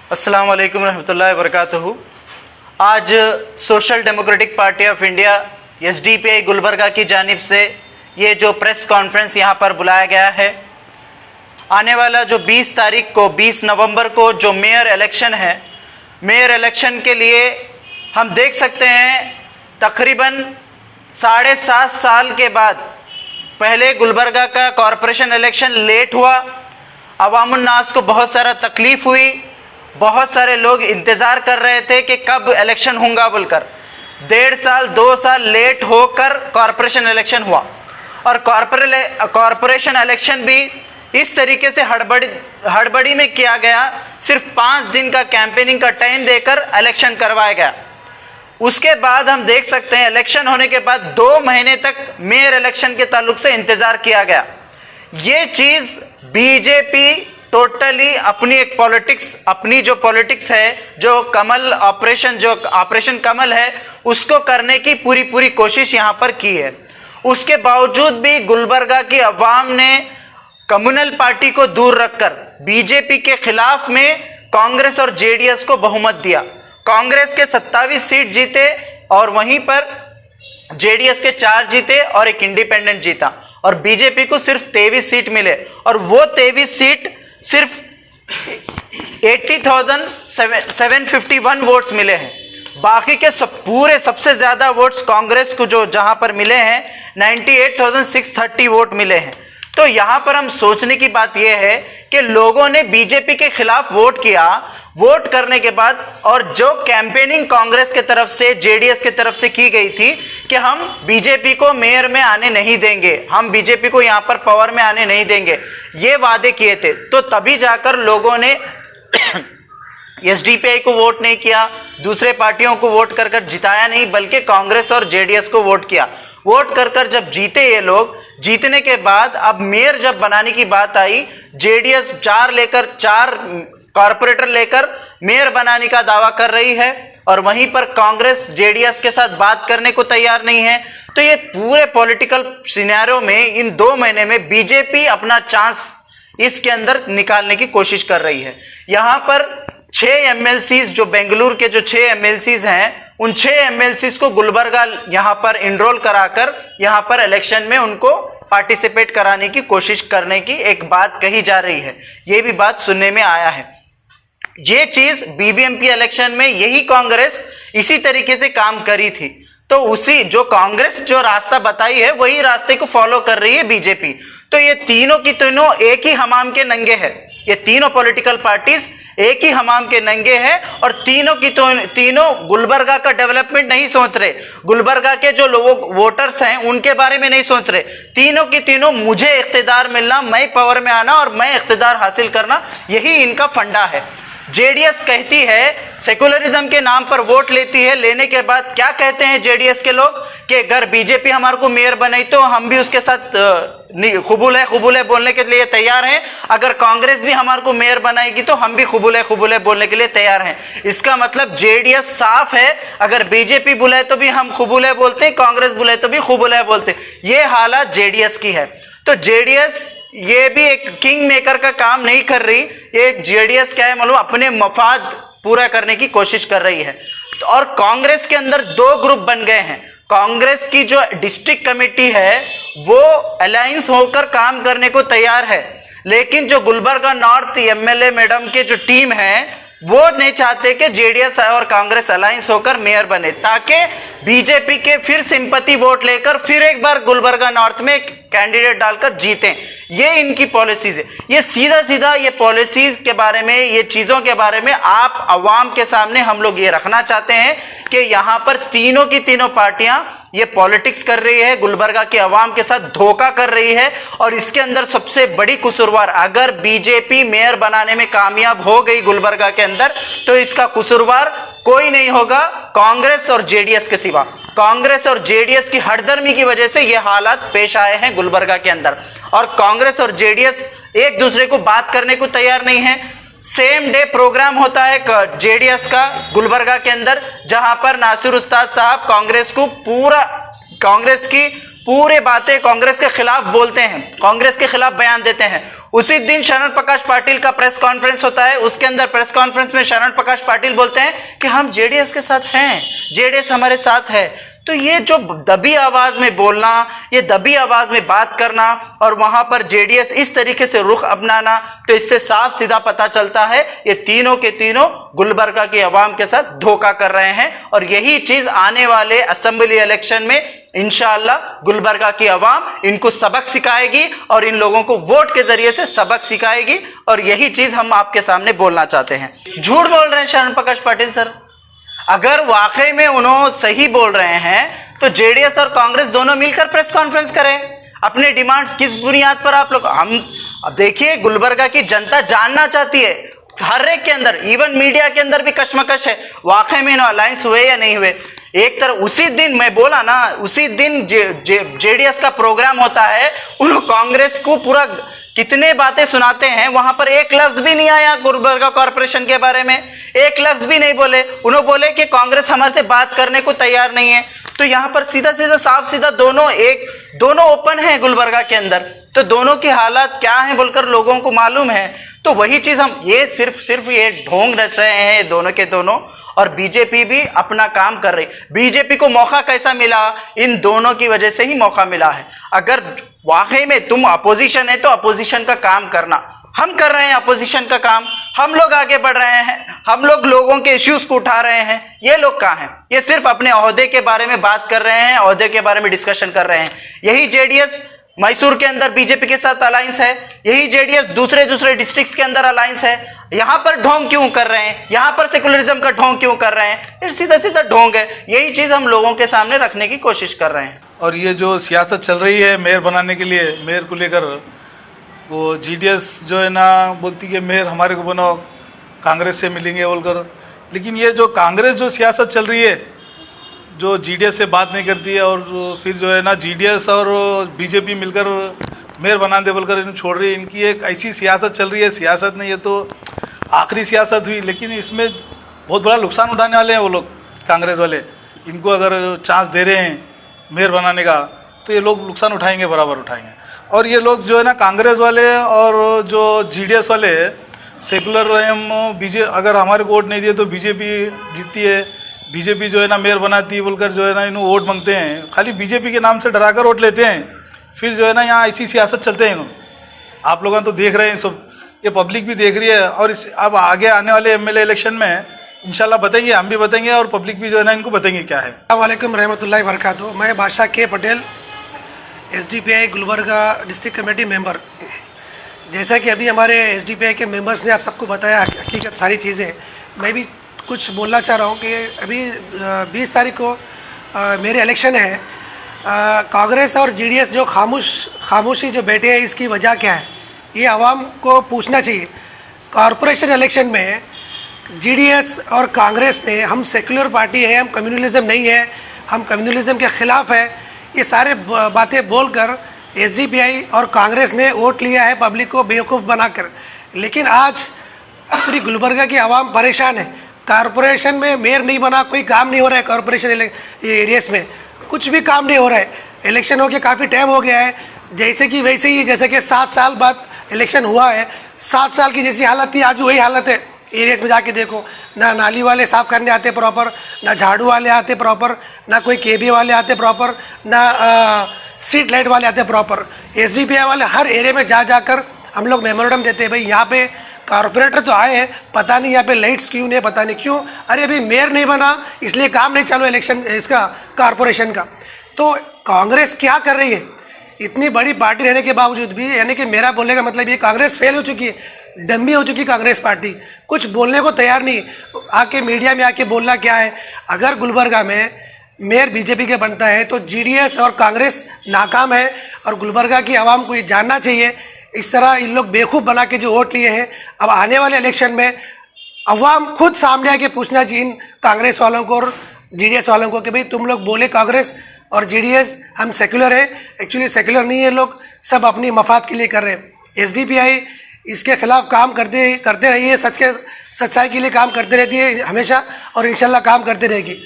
अस्सलाम वालेकुम रहमतुल्लाहि व बरकातुहू। आज social democratic party of India SDPI Gulbarga की जानिब से ये जो प्रेस कॉन्फ्रेंस यहाँ पर बुलाया गया है, आने वाला जो 20 तारीख को 20 नवंबर को जो मेयर इलेक्शन है, मेयर इलेक्शन के लिए हम देख सकते हैं तकरीबन 7.5 साल के बाद पहले गुलबर्गा का कॉरपोरेशन इलेक्शन लेट हुआ। अवामुन नास को बहुत सारा तकलीफ हुई, बहुत सारे लोग इंतज़ार कर रहे थे कि कब इलेक्शन होगा बोलकर। 1.5 साल 2 साल लेट होकर कॉरपोरेशन इलेक्शन हुआ और कॉरपोरेशन इलेक्शन भी इस तरीके से हड़बड़ी में किया गया। सिर्फ 5 दिन का कैंपेनिंग का टाइम देकर इलेक्शन करवाया गया। उसके बाद हम देख सकते हैं इलेक्शन होने के बाद 2 महीने तक मेयर इलेक्शन के ताल्लुक से इंतज़ार किया गया। ये चीज़ बीजेपी टोटली अपनी एक पॉलिटिक्स, अपनी जो पॉलिटिक्स है, जो कमल ऑपरेशन, जो ऑपरेशन कमल है, उसको करने की पूरी कोशिश यहाँ पर की है। उसके बावजूद भी गुलबर्गा की अवाम ने कम्युनल पार्टी को दूर रखकर बीजेपी के खिलाफ में कांग्रेस और जेडीएस को बहुमत दिया। कांग्रेस के 27 सीट जीते और वहीं पर जेडीएस के 4 जीते और एक इंडिपेंडेंट जीता और बीजेपी को सिर्फ 23 सीट मिले और वो 23 सीट सिर्फ 80,751 वोट्स मिले हैं। बाकी के पूरे सबसे ज़्यादा वोट्स कांग्रेस को जो जहां पर मिले हैं 98,630 वोट मिले हैं। तो यहां पर हम सोचने की बात यह है कि लोगों ने बीजेपी के खिलाफ वोट किया। वोट करने के बाद और जो कैंपेनिंग कांग्रेस के तरफ से, जेडीएस के तरफ से की गई थी कि हम बीजेपी को मेयर में आने नहीं देंगे, हम बीजेपी को यहां पर पावर में आने नहीं देंगे, ये वादे किए थे। तो तभी जाकर लोगों ने एसडीपीआई को वोट नहीं किया, दूसरे पार्टियों को वोट कर जिताया नहीं, बल्कि कांग्रेस और जेडीएस को वोट किया। वोट कर जब जीते ये लोग, जीतने के बाद अब मेयर जब बनाने की बात आई, जेडीएस 4 कॉर्पोरेटर लेकर मेयर बनाने का दावा कर रही है और वहीं पर कांग्रेस जेडीएस के साथ बात करने को तैयार नहीं है। तो ये पूरे पॉलिटिकल सिनेरियो में इन 2 महीने में बीजेपी अपना चांस इसके अंदर निकालने की कोशिश कर रही है। यहां पर 6 एमएलसीज, जो बेंगलुरु के जो 6 एमएलसीज हैं, उन 6 एमएलसीज को गुलबर्गा यहां पर इनरोल कराकर यहां पर इलेक्शन में उनको पार्टिसिपेट कराने की कोशिश करने की एक बात कही जा रही है। यह भी बात सुनने में आया है। ये चीज बीबीएमपी इलेक्शन में यही कांग्रेस इसी तरीके से काम करी थी। तो उसी जो कांग्रेस जो रास्ता बताई है वही रास्ते को फॉलो कर रही है बीजेपी। तो ये तीनों की तीनों एक ही हमाम के नंगे हैं। ये तीनों पॉलिटिकल पार्टीज एक ही हमाम के नंगे हैं और तीनों की तीनों गुलबर्गा का डेवलपमेंट नहीं सोच रहे, गुलबर्गा के जो लोग वोटर्स हैं उनके बारे में नहीं सोच रहे। तीनों की तीनों मुझे इख्तिदार मिलना, मैं पावर में आना और मैं इख्तिदार हासिल करना, यही इनका फंडा है। जेडीएस कहती है सेकुलरिज्म के नाम पर वोट लेती है, लेने के बाद क्या कहते हैं जेडीएस के लोग कि अगर बीजेपी हमारे को मेयर बनाई तो हम भी उसके साथ कबूल है बोलने के लिए तैयार हैं। अगर कांग्रेस भी हमारे को मेयर बनाएगी तो हम भी कबूल है बोलने के लिए तैयार हैं। इसका मतलब जेडीएस साफ है, अगर बीजेपी बुलाए तो भी हम कबूल है बोलते हैं, कांग्रेस बुलाए तो भी कबूल है बोलते हैं। ये हालत जेडीएस की है। तो जेडीएस ये भी एक किंग मेकर का काम नहीं कर रही। ये जेडीएस क्या है मालूम, अपने मफाद पूरा करने की कोशिश कर रही है। और कांग्रेस के अंदर 2 ग्रुप बन गए हैं। कांग्रेस की जो डिस्ट्रिक्ट कमेटी है वो अलायंस होकर काम करने को तैयार है, लेकिन जो गुलबर्गा नॉर्थ एमएलए मैडम के जो टीम है वो नहीं चाहते कि जेडीएस और कांग्रेस अलायंस होकर मेयर बने, ताकि बीजेपी के फिर सिंपैथी वोट लेकर फिर एक बार गुलबर्गा नॉर्थ में कैंडिडेट डालकर जीतें। ये इनकी पॉलिसीज है। ये सीधा ये पॉलिसीज के बारे में, ये चीजों के बारे में आप अवाम के सामने हम लोग ये रखना चाहते हैं कि यहां पर तीनों की तीनों पार्टियां ये पॉलिटिक्स कर रही है, गुलबर्गा के अवाम के साथ धोखा कर रही है। और इसके अंदर सबसे बड़ी कसूरवार, अगर बीजेपी मेयर बनाने में कामयाब हो गई गुलबर्गा के अंदर, तो इसका कसूरवार कोई नहीं होगा कांग्रेस और जेडीएस के सिवा। कांग्रेस और जेडीएस की हठधर्मी की वजह से ये हालात पेश आए हैं गुलबर्गा के अंदर। और कांग्रेस और जेडीएस एक दूसरे को बात करने को तैयार नहीं है। सेम डे प्रोग्राम होता है जेडीएस का गुलबर्गा के अंदर, जहां पर नासिर उस्ताद साहब कांग्रेस की पूरे बातें कांग्रेस के खिलाफ बोलते हैं, कांग्रेस के खिलाफ बयान देते हैं। उसी दिन शरण प्रकाश पाटिल का प्रेस कॉन्फ्रेंस होता है, उसके अंदर प्रेस कॉन्फ्रेंस में शरण प्रकाश पाटिल बोलते हैं कि हम जेडीएस के साथ हैं, जेडीएस हमारे साथ है। तो ये जो दबी आवाज में बोलना, ये दबी आवाज में बात करना और वहां पर जेडीएस इस तरीके से रुख अपनाना, तो इससे साफ सीधा पता चलता है ये तीनों के तीनों गुलबर्गा की आवाम के साथ धोखा कर रहे हैं। और यही चीज आने वाले असेंबली इलेक्शन में इंशाअल्लाह गुलबर्गा की आवाम इनको सबक सिखाएगी और इन लोगों को वोट के जरिए से सबक सिखाएगी। और यही चीज हम आपके सामने बोलना चाहते हैं। झूठ बोल रहे हैं शरण प्रकाश पाटिल सर। अगर वाकई में उन्होंने सही बोल रहे हैं तो जेडीएस और कांग्रेस दोनों मिलकर प्रेस कॉन्फ्रेंस करें। अपने डिमांड्स किस बुनियाद पर आप लोग, हम अब देखिए गुलबर्गा की जनता जानना चाहती है, हर एक के अंदर, इवन मीडिया के अंदर भी कश्मकश है, वाकई में अलायंस हुए या नहीं हुए। एक तरह उसी दिन मैं बोला ना, उसी दिन जेडीएस का प्रोग्राम होता है, उन्होंने कांग्रेस को पूरा कितने बातें सुनाते हैं, वहां पर एक लफ्ज भी नहीं आया गुलबर्गा कॉर्पोरेशन के बारे में, एक लफ्ज भी नहीं बोले। उन्होंने बोले कि कांग्रेस हमारे से बात करने को तैयार नहीं है। तो यहां पर सीधा सीधा साफ सीधा दोनों ओपन है गुलबर्गा के अंदर, तो दोनों की हालात क्या है बोलकर लोगों को मालूम है। तो वही चीज हम ये सिर्फ ये ढोंग रच रहे हैं दोनों के दोनों, और बीजेपी भी अपना काम कर रही। बीजेपी को मौका कैसा मिला? इन दोनों की वजह से ही मौका मिला है। अगर वाकई में तुम अपोजिशन है तो अपोजिशन का काम करना, हम कर रहे हैं अपोजिशन का काम, हम लोग आगे बढ़ रहे हैं, हम लोग लोगों के इश्यूज को उठा रहे हैं। ये लोग कहाँ हैं? ये सिर्फ अपने ओहदे के बारे में बात कर रहे हैं, ओहदे के बारे में डिस्कशन कर रहे हैं। यही जेडीएस मैसूर के अंदर बीजेपी के साथ अलायंस है, यही जेडीएस दूसरे डिस्ट्रिक्ट्स के अंदर अलायंस है। यहां पर ढोंग क्यों कर रहे हैं? यहां पर सेकुलरिज्म का ढोंग क्यों कर रहे हैं? ये सीधा सीधा ढोंग है। यही चीज हम लोगों के सामने रखने की कोशिश कर रहे हैं। और ये जो सियासत चल रही है मेयर बनाने के लिए, मेयर को लेकर, वो जीडीएस जो है ना बोलती है मेयर हमारे को बनाओ, कांग्रेस से मिलेंगे बोलकर। लेकिन ये जो कांग्रेस जो सियासत चल रही है, जो जीडीएस से बात नहीं करती है, और फिर जो है ना जीडीएस और बीजेपी मिलकर मेयर बना दे बोलकर इन्हें छोड़ रही है, इनकी एक ऐसी सियासत चल रही है। सियासत नहीं, ये तो आखिरी सियासत हुई, लेकिन इसमें बहुत बड़ा नुकसान उठाने वाले हैं वो लोग, कांग्रेस वाले। इनको अगर चांस दे रहे हैं मेयर बनाने का तो ये लोग नुकसान उठाएंगे, बराबर उठाएंगे। और ये लोग जो है ना कांग्रेस वाले और जो जीडीएस वाले सेकुलर अगर हमारे को वोट नहीं दिए तो बीजेपी जीतती है, बीजेपी जो है ना मेयर बनाती है बोलकर जो है ना इन्हों वोट मांगते हैं, खाली बीजेपी के नाम से डराकर वोट लेते हैं। फिर जो है ना यहाँ ऐसी सियासत चलते हैं इन्हों। आप लोग तो देख रहे हैं सब, ये पब्लिक भी देख रही है। और अब आगे आने वाले एमएलए इलेक्शन में इंशाल्लाह बताएंगे, हम भी बताएंगे और पब्लिक भी जो है ना इनको बताएंगे क्या है। अस्सलाम वालेकुम रहमतुल्लाहि व बरकातहू। मैं बादशाह के Patel, SDPI Gulbarga district committee member. जैसा कि अभी हमारे एसडीपीआई के मेंबर्स ने आप सबको बताया हकीकत सारी चीज़ें, मैं भी कुछ बोलना चाह रहा हूँ कि अभी 20 तारीख को मेरे इलेक्शन है। कांग्रेस और जीडीएस जो खामोशी जो बैठे हैं, इसकी वजह क्या है ये आवाम को पूछना चाहिए। कॉरपोरेशन इलेक्शन में जीडीएस और कांग्रेस ने, हम सेकुलर पार्टी है, हम कम्युनलिज्म नहीं है, हम कम्युनलिज्म के ख़िलाफ़ है, ये सारे बातें बोलकर एसडीपीआई और कांग्रेस ने वोट लिया है पब्लिक को बेवकूफ़ बनाकर। लेकिन आज पूरी गुलबर्गा की आवाम परेशान है। कॉरपोरेशन में मेयर नहीं बना, कोई काम नहीं हो रहा है। कॉरपोरेशन एरियाज में कुछ भी काम नहीं हो रहा है। इलेक्शन हो के काफ़ी टाइम हो गया है, जैसे कि वैसे ही, जैसे कि 7 साल बाद इलेक्शन हुआ है, 7 साल की जैसी हालत थी आज भी वही हालत है। एरियाज में जाके देखो, ना नाली वाले साफ़ करने आते प्रॉपर, ना झाड़ू वाले आते प्रॉपर, ना कोई केबी वाले आते प्रॉपर, ना स्ट्रीट लाइट वाले आते प्रॉपर। एसडीपीआई वाले हर एरिया में जाकर हम लोग मेमोरेंडम देते हैं, भाई यहाँ पे कॉर्पोरेटर तो आए हैं, पता नहीं यहाँ पे लाइट्स क्यों नहीं, पता नहीं क्यों, अरे अभी मेयर नहीं बना इसलिए काम नहीं चालू इलेक्शन इसका कॉर्पोरेशन का। तो कांग्रेस क्या कर रही है इतनी बड़ी पार्टी रहने के बावजूद भी? यानी कि मेरा बोलने का मतलब ये, कांग्रेस फेल हो चुकी है, डम्मी हो चुकी कांग्रेस पार्टी, कुछ बोलने को तैयार नहीं। आके मीडिया में आके बोलना क्या है? अगर गुलबर्गा में मेयर बीजेपी के बनता है तो जीडीएस और कांग्रेस नाकाम है। और गुलबर्गा की आवाम को ये जानना चाहिए, इस तरह इन लोग बेवकूफ़ बना के जो वोट लिए हैं, अब आने वाले इलेक्शन में अवाम खुद सामने आके पूछना चाहिए इन कांग्रेस वालों को और जीडीएस वालों को कि भाई तुम लोग बोले कांग्रेस और जीडीएस हम सेक्युलर है, एक्चुअली सेक्युलर नहीं है, लोग सब अपनी मफाद के लिए कर रहे हैं। एसडीपीआई इसके खिलाफ काम करते रही है, सच्चाई के लिए काम करते रहती है हमेशा, और इंशाल्लाह काम करते रहेगी।